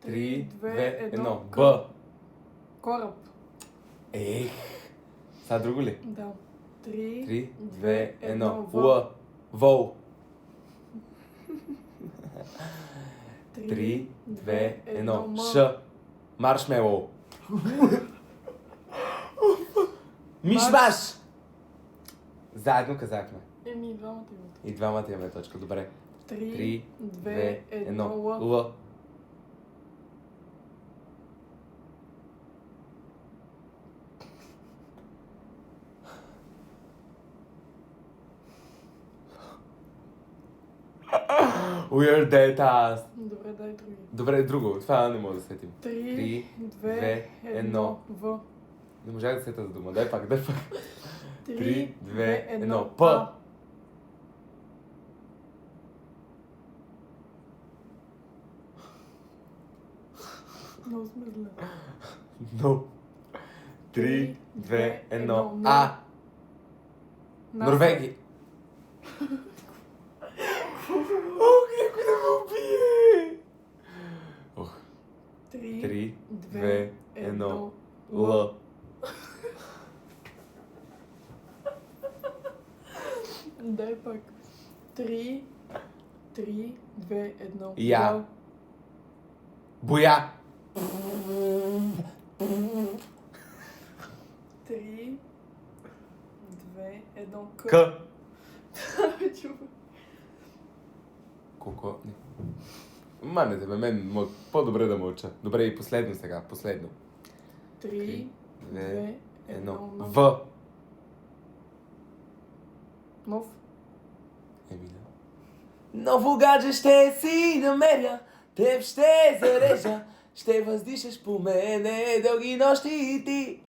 3, 2, 1. К. Б. Кораб. Ех. Сега друго ли? Да. 3, 3, 2, 1. В. Л. Вол. 3, 3, 2, 1. М. Ш. Маршмело. Мишмаш! Заедно казахме. Еми, двамата имате. И двамата имаме точка. Добре. 3, 2, 1. Л. Weird data. Добре, дай други. Добре, друго. Това не мога да сетим. 3, 2, 1. 1. В. Не можах да сета за дума. Дай пак. 3, 2, 1. П. П. Много сме зле. Но. 3, 2, 1. Н. А. Наса. Норвегия. Ох, някой да ме убие! Ох. 3, 2, 1. Л. Дай пак. 3, 2, 1. Я. Боя. 3, 2, 1. К. Чува. Колко? Не. Манете ме, по-добре да мълча. Добре, и последно сега, последно. 3, 2, 1. В. Нов. Емиля. Ново гадже ще си намеря, теб ще зарежа, ще въздишаш по мене дълги нощи и ти.